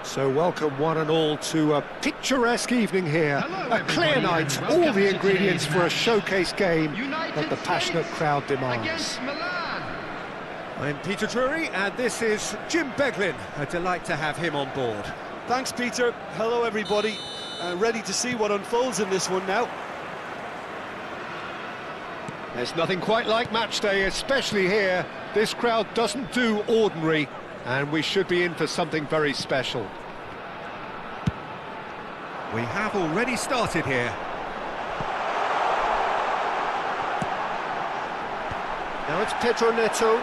So welcome one and all to a picturesque evening here. A clear night, all the ingredients for a showcase game that the passionate crowd demands. I'm Peter Drury and this is Jim Beglin. A delight to have him on board. Thanks, Peter. Hello, everybody. Ready to see what unfolds in this one now. There's nothing quite like match day, especially here. This crowd doesn't do ordinary, and we should be in for something very special. We have already started here. Now it's Pedro Neto.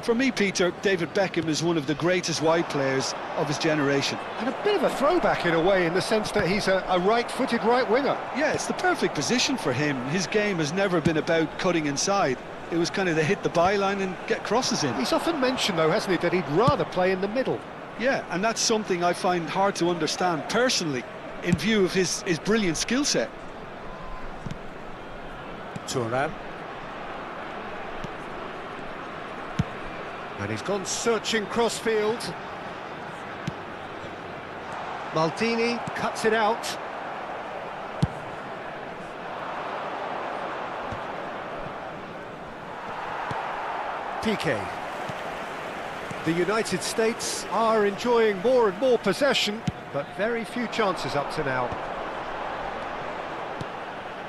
For me, Peter, David Beckham is one of the greatest wide players of his generation. And a bit of a throwback in a way, in the sense that he's a right-footed right winger. Yeah, it's the perfect position for him. His game has never been about cutting inside. It was kind of to hit the byline and get crosses in. He's often mentioned, though, hasn't he, that he'd rather play in the middle. Yeah, and that's something I find hard to understand personally, in view of his brilliant skill set. Turan. And he's gone searching crossfield. Maldini cuts it out. Piqué. The United States are enjoying more and more possession, but very few chances up to now.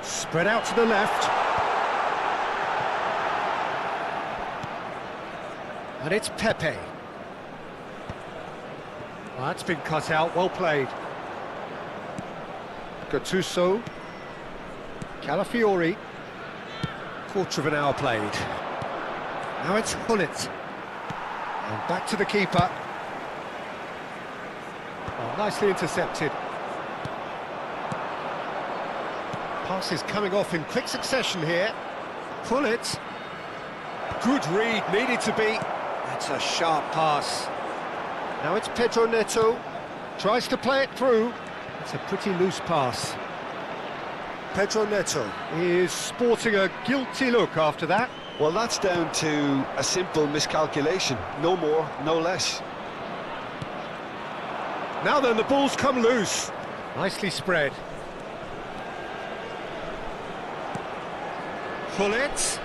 Spread out to the left. And it's Pepe. Well, that's been cut out, well played. Gattuso. Calafiori. Quarter of an hour played. Now it's Hullet. And back to the keeper. Oh, nicely intercepted. Passes coming off in quick succession here. Hullet. Good read, needed to be. That's a sharp pass. Now it's Pedro Neto. Tries to play it through. It's a pretty loose pass. Pedro Neto is sporting a guilty look after that. Well, that's down to a simple miscalculation. No more, no less. Now then, the ball's come loose. Nicely spread. Hullet.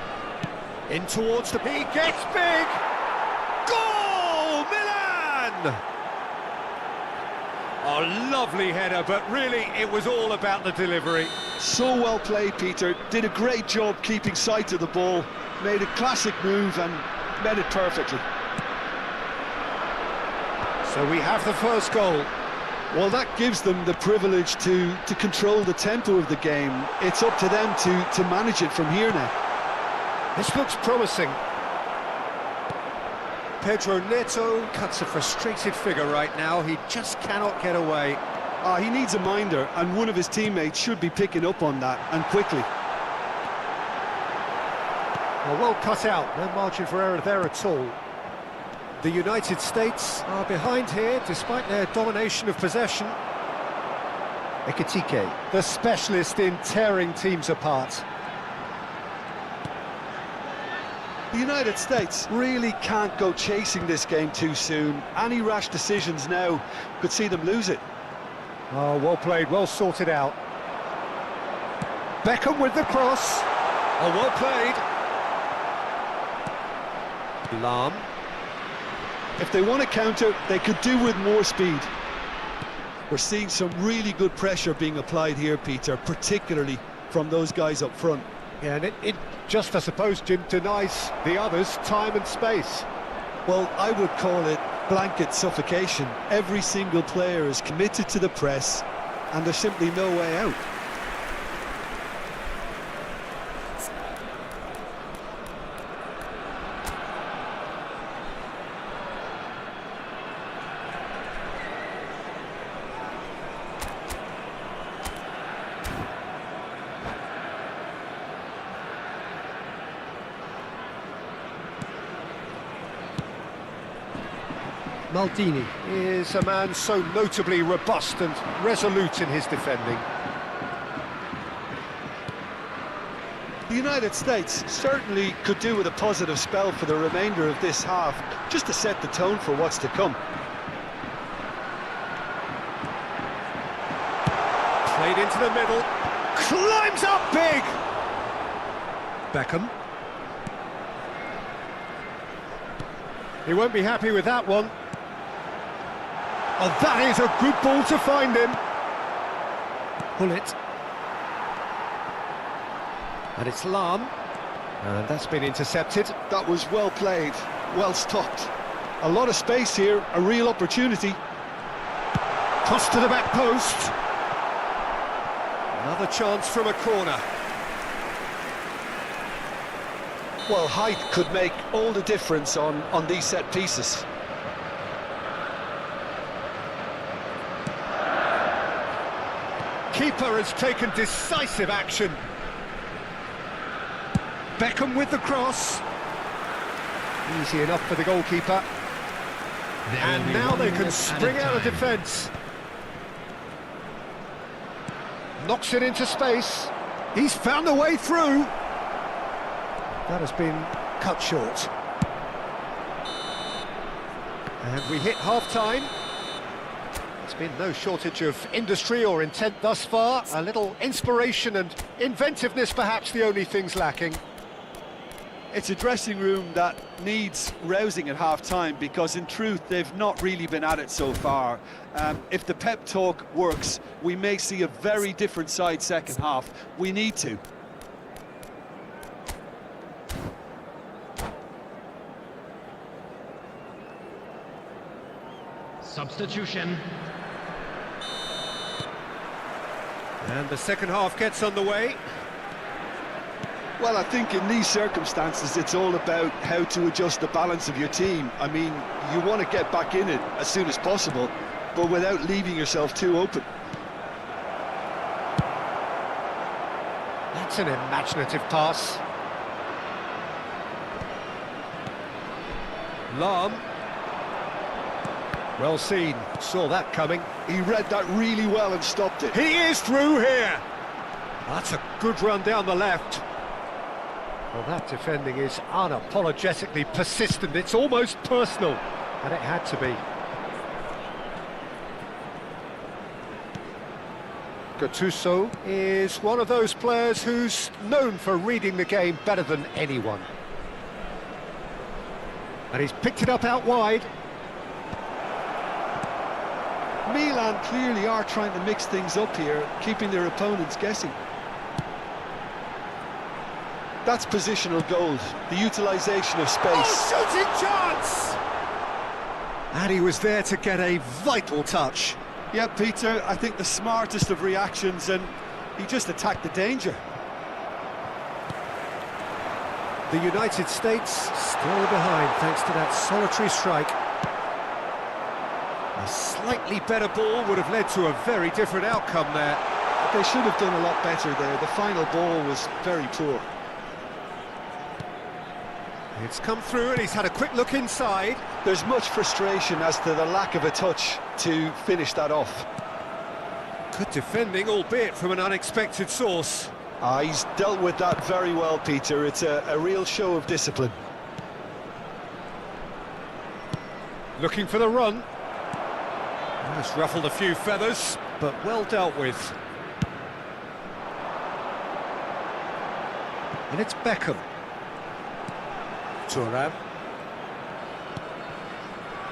In towards the... He gets big! Goal! Milan! A lovely header, but really it was all about the delivery. So well played, Peter. Did a great job keeping sight of the ball. Made a classic move and met it perfectly. So we have the first goal. Well, that gives them the privilege to control the tempo of the game. It's up to them to manage it from here now. This looks promising. Pedro Neto cuts a frustrated figure right now. He just cannot get away. He needs a minder, and one of his teammates should be picking up on that, and quickly. Well cut out, no margin for error there at all. The United States are behind here, despite their domination of possession. Ekitike, the specialist in tearing teams apart. The United States really can't go chasing this game too soon. Any rash decisions now could see them lose it. Oh, well played, well sorted out. Beckham with the cross. Oh, well played. Lam. If they want to counter, they could do with more speed. We're seeing some really good pressure being applied here, Peter, particularly from those guys up front. Yeah, and it just, I suppose, Jim, denies the others time and space. Well, I would call it blanket suffocation. Every single player is committed to the press, and there's simply no way out. Maldini is a man so notably robust and resolute in his defending. The United States certainly could do with a positive spell for the remainder of this half, just to set the tone for what's to come. Played into the middle, climbs up big! Beckham. He won't be happy with that one. Oh, that is a good ball to find him. Pull it. And it's Lam. And that's been intercepted. That was well played, well stopped. A lot of space here, a real opportunity. Toss to the back post. Another chance from a corner. Well, height could make all the difference on these set pieces. Keeper has taken decisive action. Beckham with the cross. Easy enough for the goalkeeper. And now they can spring out of defence. Knocks it into space. He's found a way through. That has been cut short. And we hit half-time. There's been no shortage of industry or intent thus far. A little inspiration and inventiveness, perhaps the only things lacking. It's a dressing room that needs rousing at half-time, because in truth they've not really been at it so far. If the pep talk works, we may see a very different side second half. We need to. Substitution. And the second half gets underway. Well, I think in these circumstances it's all about how to adjust the balance of your team. I mean, you want to get back in it as soon as possible, but without leaving yourself too open. That's an imaginative pass. Lam. Well seen, saw that coming. He read that really well and stopped it. He is through here! That's a good run down the left. Well, that defending is unapologetically persistent. It's almost personal, and it had to be. Gattuso is one of those players who's known for reading the game better than anyone. And he's picked it up out wide. Milan clearly are trying to mix things up here, keeping their opponents guessing. That's positional gold, the utilisation of space. Oh, shooting chance! And he was there to get a vital touch. Yeah, Peter, I think the smartest of reactions, and he just attacked the danger. The United States still behind thanks to that solitary strike. A slightly better ball would have led to a very different outcome there. They should have done a lot better there. The final ball was very poor. It's come through and he's had a quick look inside. There's much frustration as to the lack of a touch to finish that off. Good defending, albeit from an unexpected source. He's dealt with that very well, Peter. It's a real show of discipline. Looking for the run. Just ruffled a few feathers, but well dealt with. And it's Beckham. Thuram.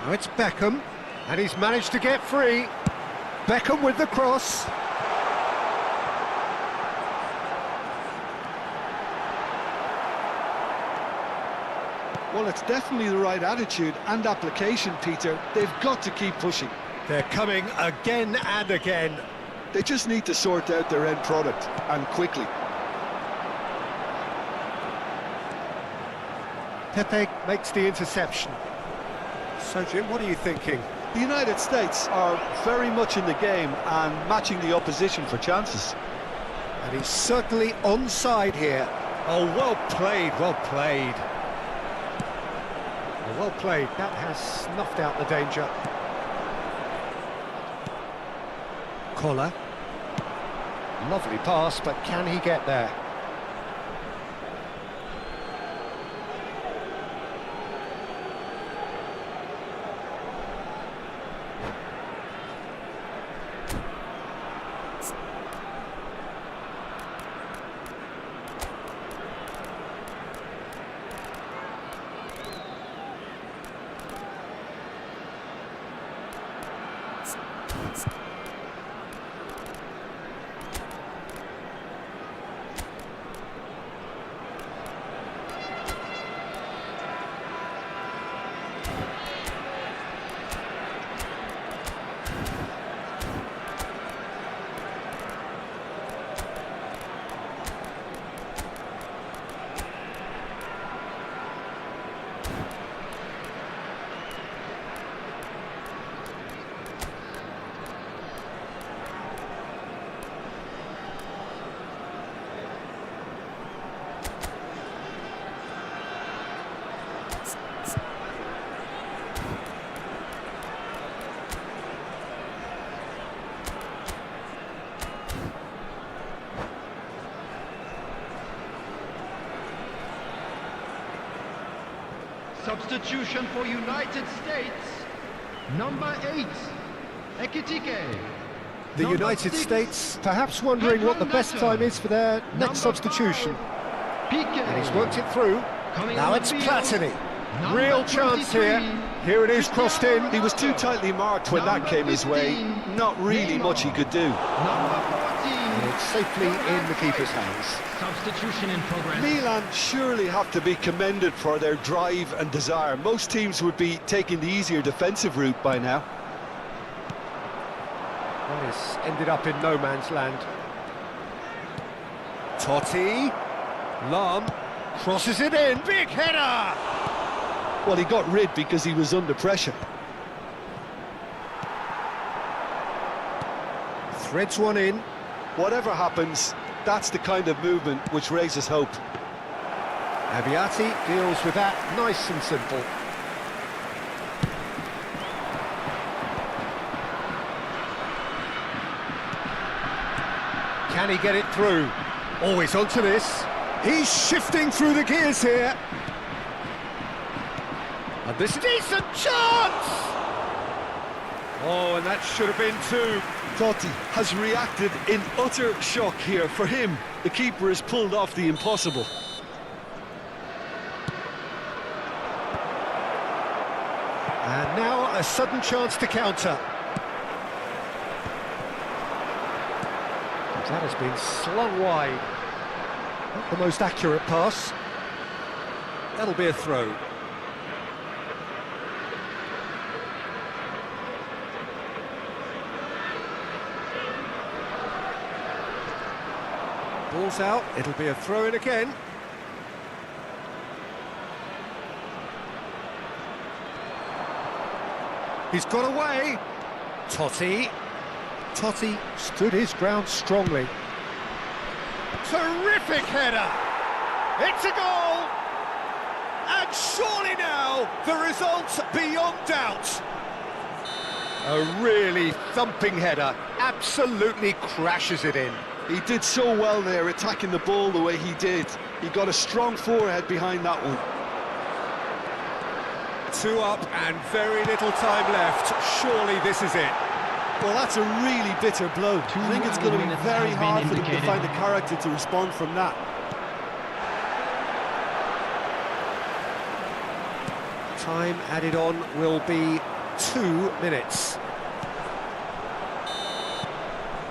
Now it's Beckham, and he's managed to get free. Beckham with the cross. Well, it's definitely the right attitude and application, Peter. They've got to keep pushing. They're coming again and again. They just need to sort out their end product, and quickly. Pepe makes the interception. So, Jim, what are you thinking? The United States are very much in the game and matching the opposition for chances. And he's certainly onside here. Oh, well played, well played. Well played, that has snuffed out the danger. Collar. Lovely pass, but can he get there? Substitution for United States. Number 8, Ekitike. The United States perhaps wondering what the best time is for their next substitution. And he's worked it through. Now it's Platini. Real chance here. Here it is, crossed in. He was too tightly marked when that came his way. Not really much he could do. And it's safely in the keeper's hands. Substitution in progress. Milan surely have to be commended for their drive and desire. Most teams would be taking the easier defensive route by now. Well, it's ended up in no man's land. Totti. Lam crosses it in. Big header! Well, he got rid because he was under pressure. Threads one in. Whatever happens, that's the kind of movement which raises hope. Abbiati deals with that nice and simple. Can he get it through? Oh, he's onto this. He's shifting through the gears here. And this decent chance! Oh, and that should have been two. Totti has reacted in utter shock here. For him, the keeper has pulled off the impossible. And now a sudden chance to counter. That has been slung wide. Not the most accurate pass. That'll be a throw. Ball's out, it'll be a throw-in again. He's got away. Totti. Totti stood his ground strongly. Terrific header! It's a goal! And surely now, the result beyond doubt. A really thumping header, absolutely crashes it in. He did so well there, attacking the ball the way he did. He got a strong forehead behind that one. 2 up and very little time left. Surely this is it. Well, that's a really bitter blow. I think it's going to be very hard for them to find the character to respond from that. Time added on will be 2 minutes.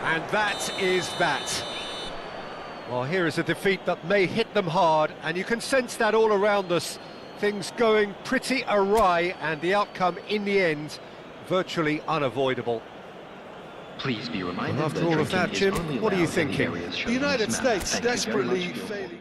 And that is that. Well, here is a defeat that may hit them hard, and you can sense that all around us. Things going pretty awry, and the outcome in the end virtually unavoidable. Please be reminded Well, after all of that, Jim, what are you thinking? The United States desperately failing.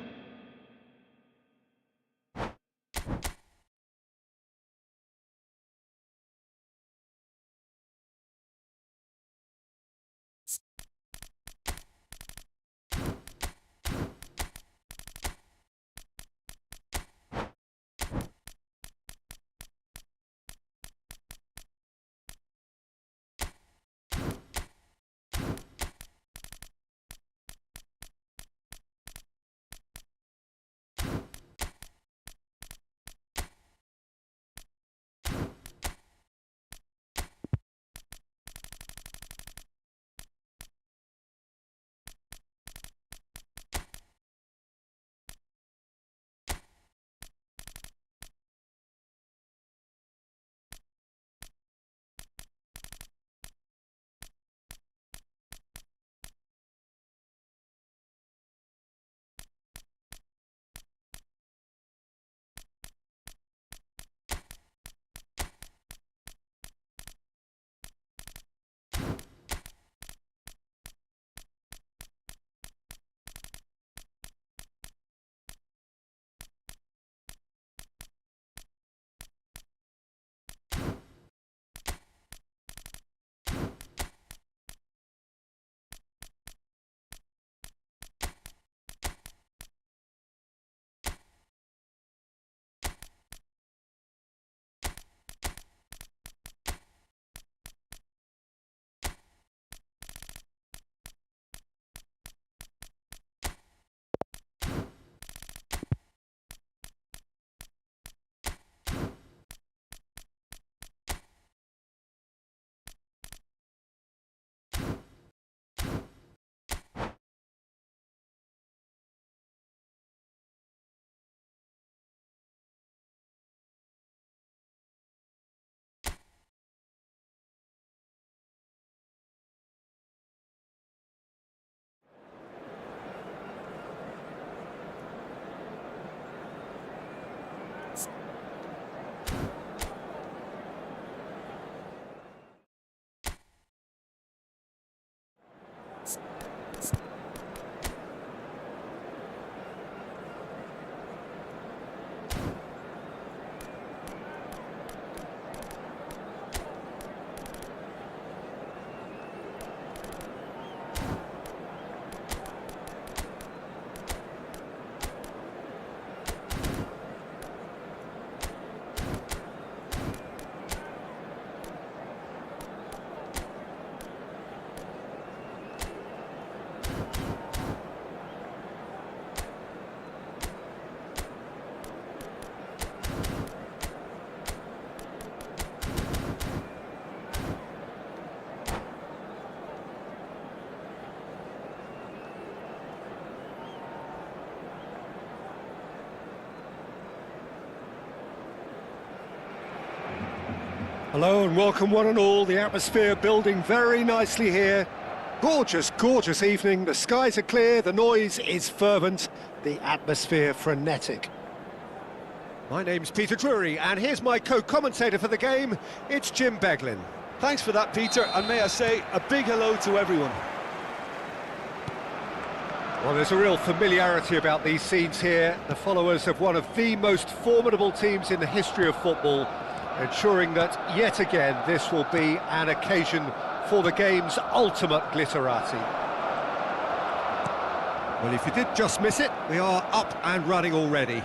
Hello and welcome one and all. The atmosphere building very nicely here. Gorgeous, gorgeous evening. The skies are clear, the noise is fervent, the atmosphere frenetic. My name's Peter Drury, and here's my co-commentator for the game. It's Jim Beglin. Thanks for that, Peter, and may I say a big hello to everyone. Well, there's a real familiarity about these scenes here. The followers of one of the most formidable teams in the history of football, ensuring that, yet again, this will be an occasion for the game's ultimate glitterati. Well, if you did just miss it, we are up and running already.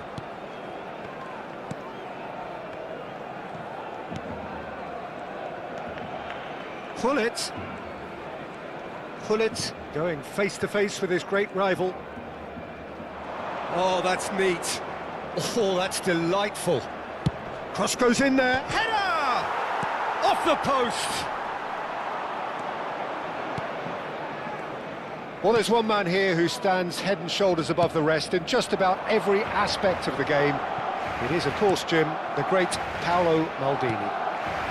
Pullet going face-to-face with his great rival. Oh, that's neat. Oh, that's delightful. Cross goes in there. Header! Off the post! Well, there's one man here who stands head and shoulders above the rest in just about every aspect of the game. It is, of course, Jim, the great Paolo Maldini.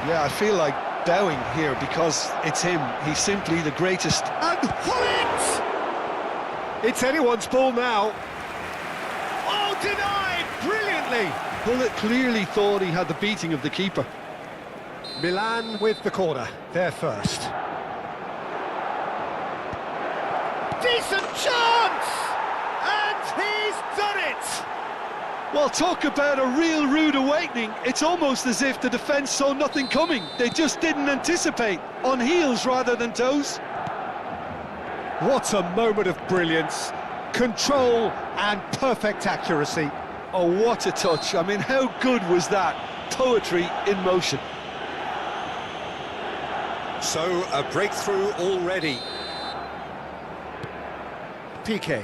Yeah, I feel like bowing here because it's him. He's simply the greatest. And Pullet! It's anyone's ball now. Oh, denied brilliantly. Pullet clearly thought he had the beating of the keeper. Milan with the corner, there first. Decent chance! And he's done it! Well, talk about a real rude awakening. It's almost as if the defence saw nothing coming. They just didn't anticipate, on heels rather than toes. What a moment of brilliance, control and perfect accuracy. Oh, what a touch. I mean, how good was that? Poetry in motion. So, a breakthrough already. Piqué.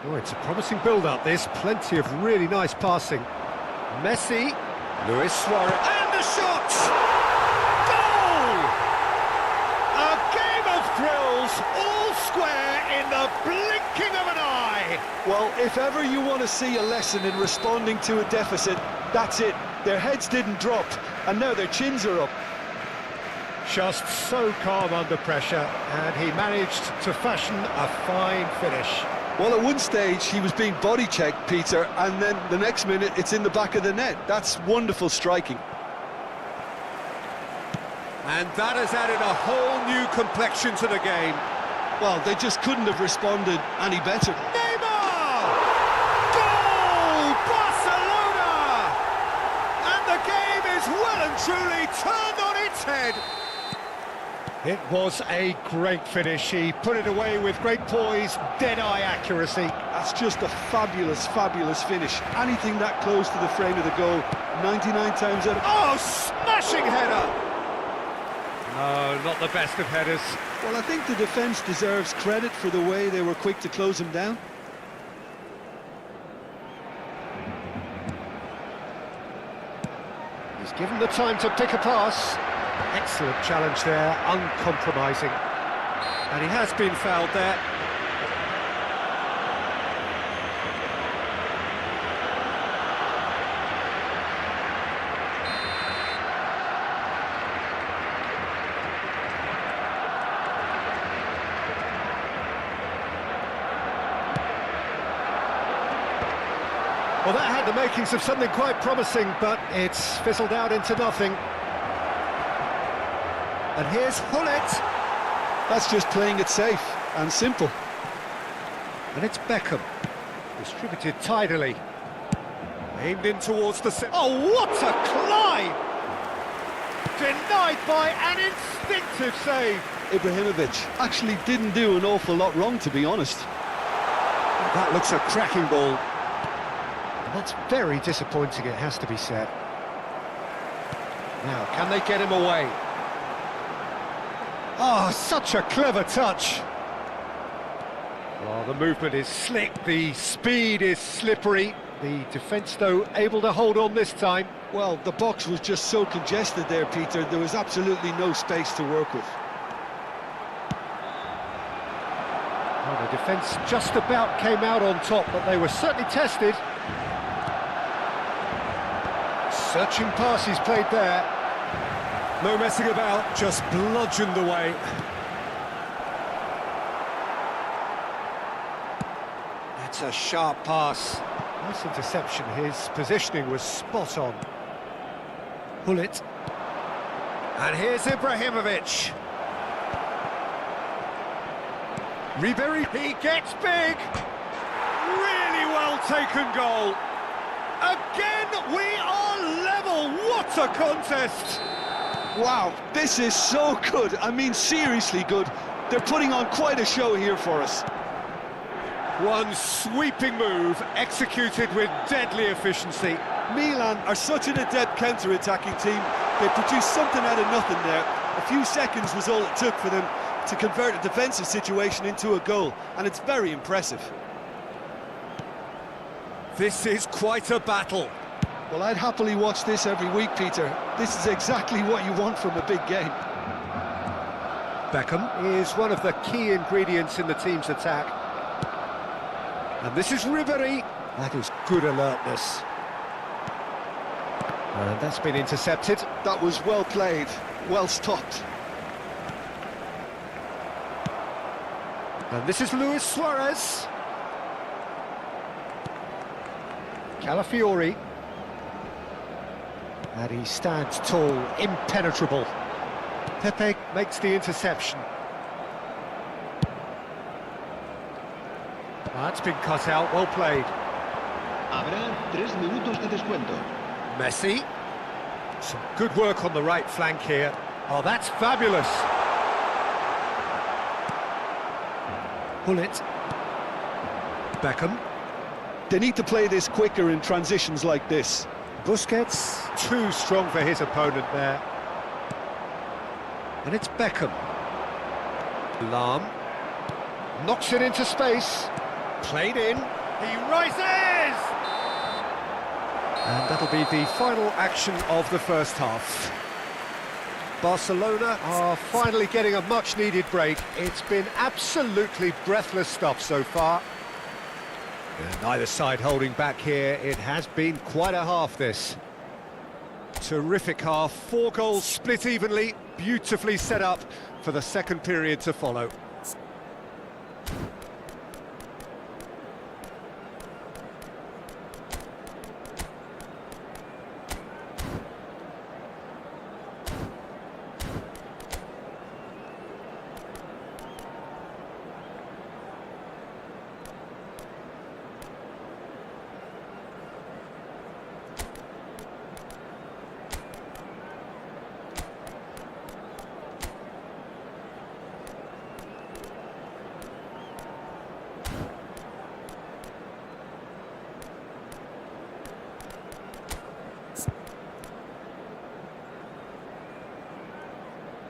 Oh, it's a promising build-up, this. Plenty of really nice passing. Messi, Luis Suarez, and the shot! Goal! A game of thrills, all square in the blinking of an eye. Well, if ever you want to see a lesson in responding to a deficit, that's it. Their heads didn't drop, and now their chins are up. Just so calm under pressure, and he managed to fashion a fine finish. Well, at one stage, he was being body-checked, Peter, and then the next minute, it's in the back of the net. That's wonderful striking. And that has added a whole new complexion to the game. Well, they just couldn't have responded any better. Neymar! Goal! Barcelona! And the game is well and truly turned on its head. It was a great finish. He put it away with great poise, dead-eye accuracy. That's just a fabulous, fabulous finish. Anything that close to the frame of the goal, 99 times out of... Oh, smashing header! No, not the best of headers. Well, I think the defence deserves credit for the way they were quick to close him down. He's given the time to pick a pass. Excellent challenge there, uncompromising. And he has been fouled there. Well, that had the makings of something quite promising, but it's fizzled out into nothing. And here's Hullet. That's just playing it safe and simple. And it's Beckham. Distributed tidily. Aimed in towards the... Oh, what a climb! Denied by an instinctive save. Ibrahimovic actually didn't do an awful lot wrong, to be honest. That looks a cracking ball. And that's very disappointing, it has to be said. Now, can they get him away? Oh, such a clever touch. Oh, the movement is slick, the speed is slippery. The defence, though, able to hold on this time. Well, the box was just so congested there, Peter. There was absolutely no space to work with. Well, the defence just about came out on top, but they were certainly tested. Searching pass he's played there. No messing about, just bludgeoned away. That's a sharp pass. Nice interception, his positioning was spot on. Pull it. And here's Ibrahimovic. Ribery, he gets big! Really well taken goal. Again, we are level. What a contest! Wow, this is so good. I mean, seriously good. They're putting on quite a show here for us. One sweeping move, executed with deadly efficiency. Milan are such an adept counter-attacking team. They produced something out of nothing there. A few seconds was all it took for them to convert a defensive situation into a goal, and it's very impressive. This is quite a battle. Well, I'd happily watch this every week, Peter. This is exactly what you want from a big game. Beckham is one of the key ingredients in the team's attack. And this is Ribery. That is good alertness. And that's been intercepted. That was well played, well stopped. And this is Luis Suarez. Calafiori. And he stands tall, impenetrable. Pepe makes the interception. That's been cut out, well played. Habrá 3 minutos de descuento. Messi. Some good work on the right flank here. Oh, that's fabulous. Pull it. Beckham. They need to play this quicker in transitions like this. Busquets, too strong for his opponent there. And it's Beckham. Lahm. Knocks it into space. Played in. He rises! And that'll be the final action of the first half. Barcelona are finally getting a much-needed break. It's been absolutely breathless stuff so far. And neither side holding back here. It has been quite a half, this. Terrific half. 4 goals split evenly. Beautifully set up for the second period to follow.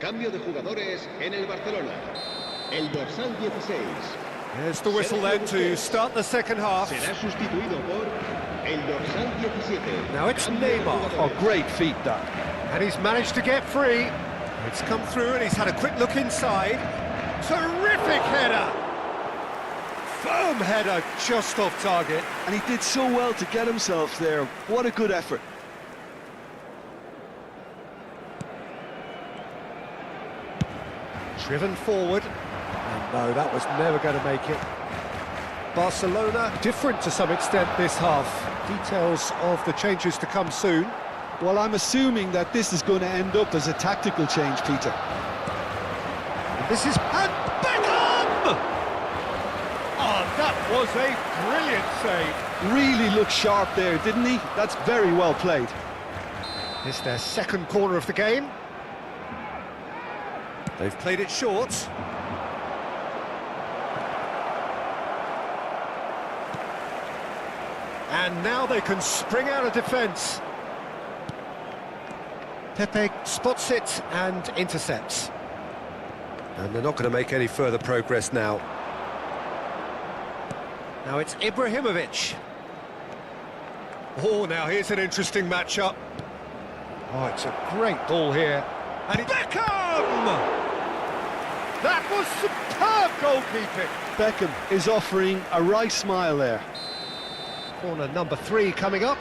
Cambio de jugadores en el Barcelona. El dorsal 16. There's the whistle then to start the second half. Será sustituido por el dorsal 17. Now it's Neymar. Oh, great feat, that. And he's managed to get free. It's come through and he's had a quick look inside. Terrific header! Firm header, just off target. And he did so well to get himself there. What a good effort. Driven forward. And no, that was never going to make it. Barcelona, different to some extent this half. Details of the changes to come soon. Well, I'm assuming that this is going to end up as a tactical change, Peter. And this is... And Beckham! Oh, that was a brilliant save. Really looked sharp there, didn't he? That's very well played. It's their second corner of the game. They've played it short. And now they can spring out of defence. Pepe spots it and intercepts. And they're not going to make any further progress now. Now it's Ibrahimovic. Oh, now here's an interesting matchup. Oh, it's a great ball here. And it's Beckham! That was superb goalkeeping. Beckham is offering a wry smile there. Corner number 3 coming up.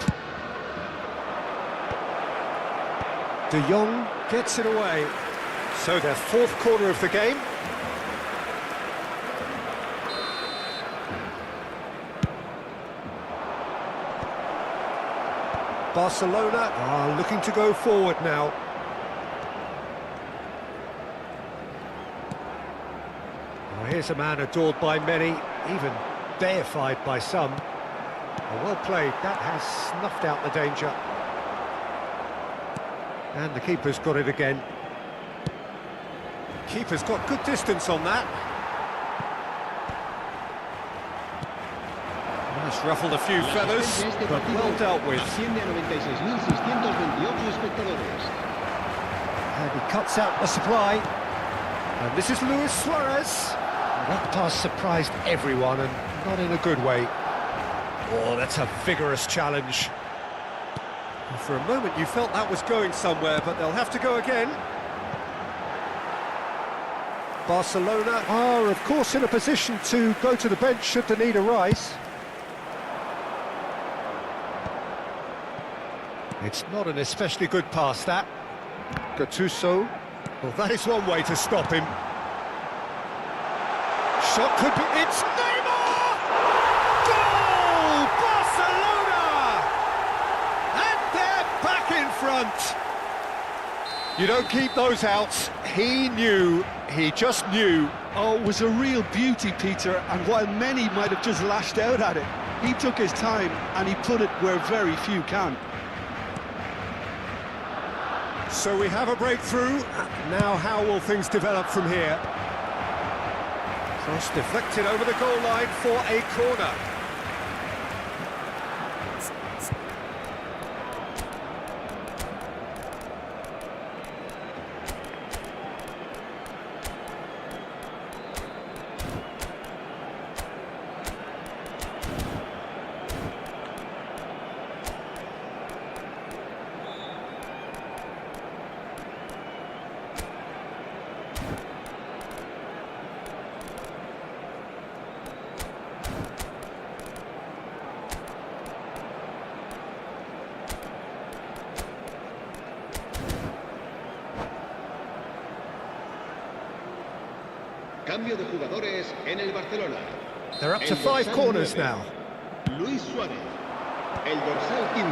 De Jong gets it away. So their fourth corner of the game. Barcelona are looking to go forward now. Oh, here's a man adored by many, even deified by some. Oh, well played, that has snuffed out the danger. And the keeper's got it again. Keeper's got good distance on that. That's ruffled a few feathers, but well dealt with. Asciende a 96.628 espectadores. And he cuts out the supply. And this is Luis Suarez. That pass surprised everyone, and not in a good way. Oh, that's a vigorous challenge. And for a moment you felt that was going somewhere, but they'll have to go again. Barcelona are, of course, in a position to go to the bench should the need arise. It's not an especially good pass, that. Gattuso. Well, that is one way to stop him. Shot could be... It's Neymar! Goal! Barcelona! And they're back in front. You don't keep those outs. He knew, he just knew. Oh, it was a real beauty, Peter, and while many might have just lashed out at it, he took his time and he put it where very few can. So we have a breakthrough. Now how will things develop from here? Cross deflected over the goal line for a corner. Cambio de jugadores en el Barcelona. They're up to El 5 dorsal corners 9, now. Luis Suárez. El dorsal 15.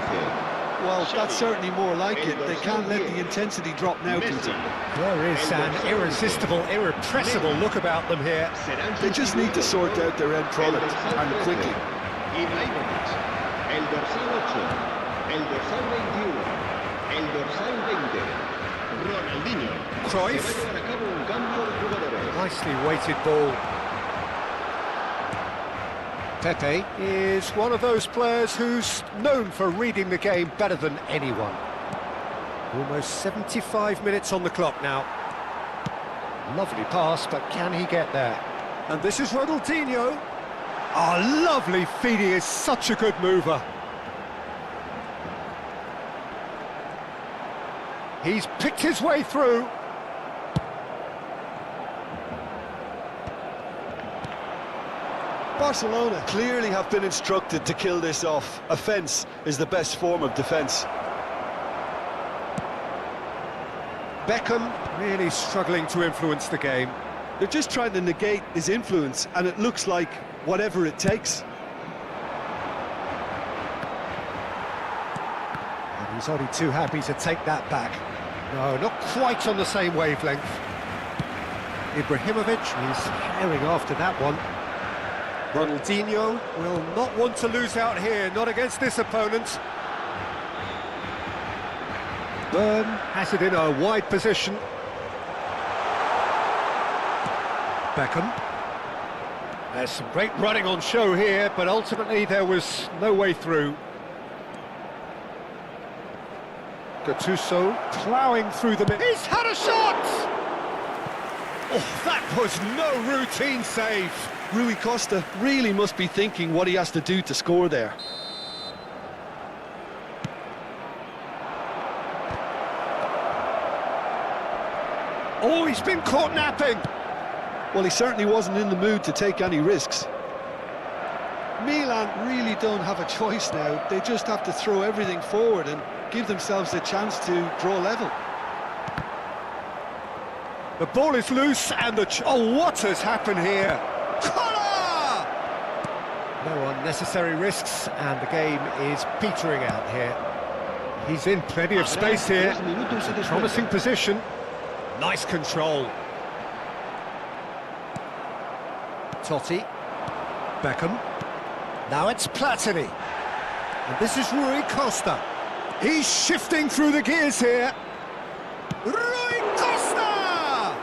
Well, that's certainly more like it. They can't let the intensity drop now, Peter. There is an irresistible, irrepressible look about them here. They just need to sort out their end product, and quickly. Ibrahimovic. El dorsal 8. El dorsal 21. El dorsal 20. Ronaldinho. Cruyff. Se va a llevar a cabo un cambio de jugadores. Nicely weighted ball. Pepe is one of those players who's known for reading the game better than anyone. Almost 75 minutes on the clock now. Lovely pass, but can he get there? And this is Ronaldinho. Oh, lovely feed, he is such a good mover. He's picked his way through. Barcelona clearly have been instructed to kill this off. Offence is the best form of defence. Beckham really struggling to influence the game. They're just trying to negate his influence, and it looks like whatever it takes. And he's only too happy to take that back. No, not quite on the same wavelength. Ibrahimovic, he's herring after that one. Ronaldinho will not want to lose out here, not against this opponent. Byrne has it in a wide position. Beckham. There's some great running on show here, but ultimately there was no way through. Gattuso ploughing through the middle. He's had a shot! Oh, that was no routine save. Rui Costa really must be thinking what he has to do to score there. Oh, he's been caught napping. Well, he certainly wasn't in the mood to take any risks. Milan really don't have a choice now. They just have to throw everything forward and give themselves a chance to draw level. The ball is loose and oh, what has happened here? Collar! No unnecessary risks and the game is petering out here. He's in plenty of space here. It's a promising position. Nice control. Totti. Beckham. Now it's Platini. And this is Rui Costa. He's shifting through the gears here. Rui Costa!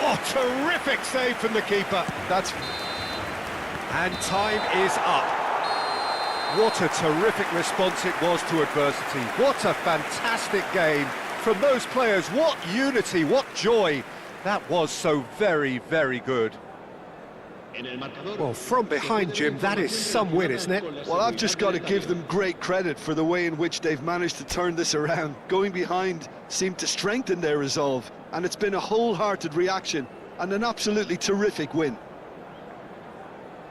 Oh, terrific save from the keeper. And time is up. What a terrific response it was to adversity. What a fantastic game from those players. What unity, what joy. That was so very, very good. Well, from behind, Jim, that is some win, isn't it? Well, I've just got to give them great credit for the way in which they've managed to turn this around. Going behind seemed to strengthen their resolve, and it's been a wholehearted reaction and an absolutely terrific win.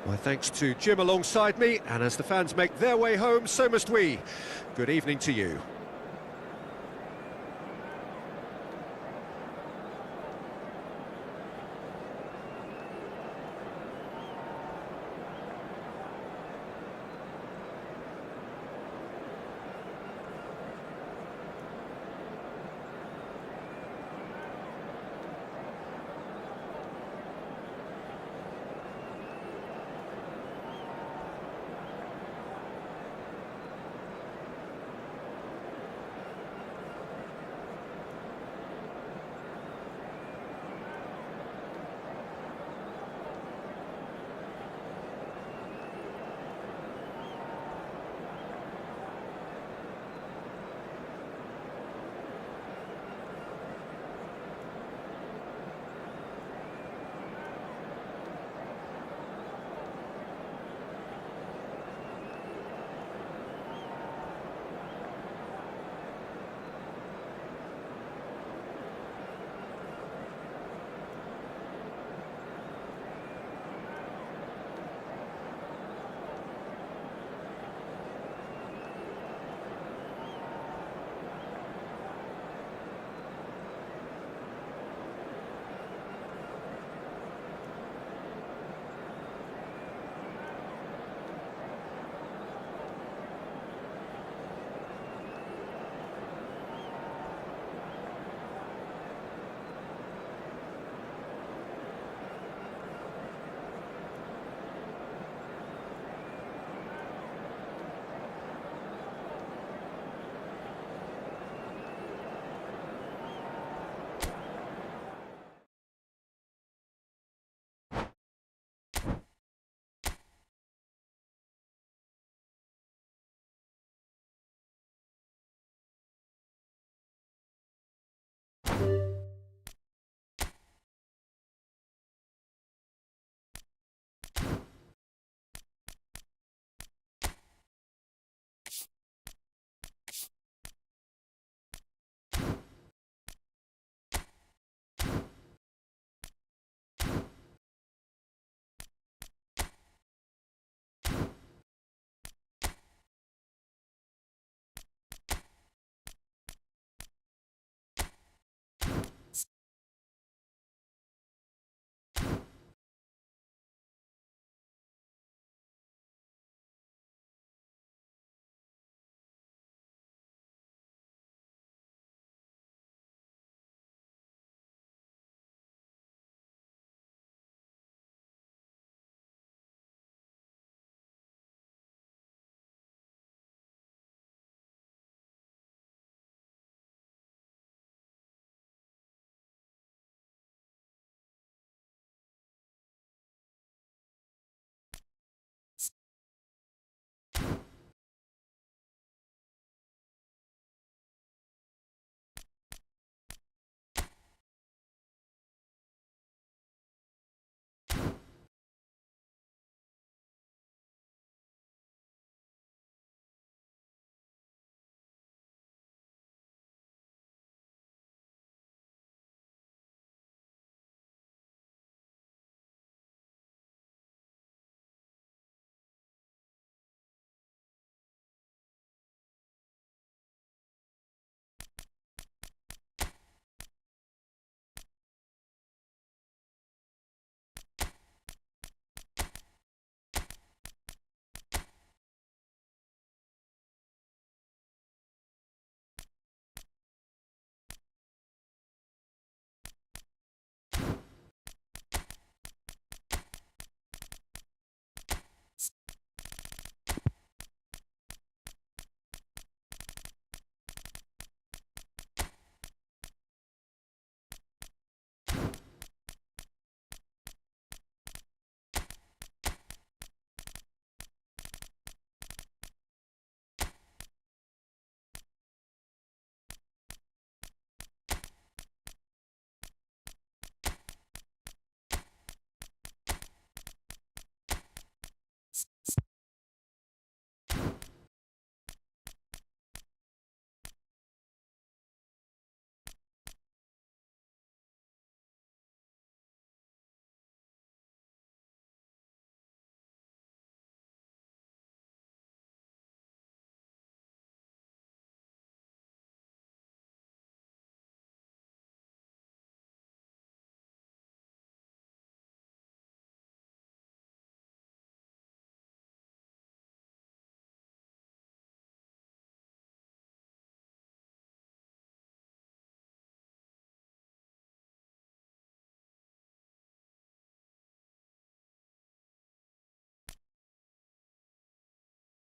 My thanks to Jim alongside me, and as the fans make their way home, so must we. Good evening to you.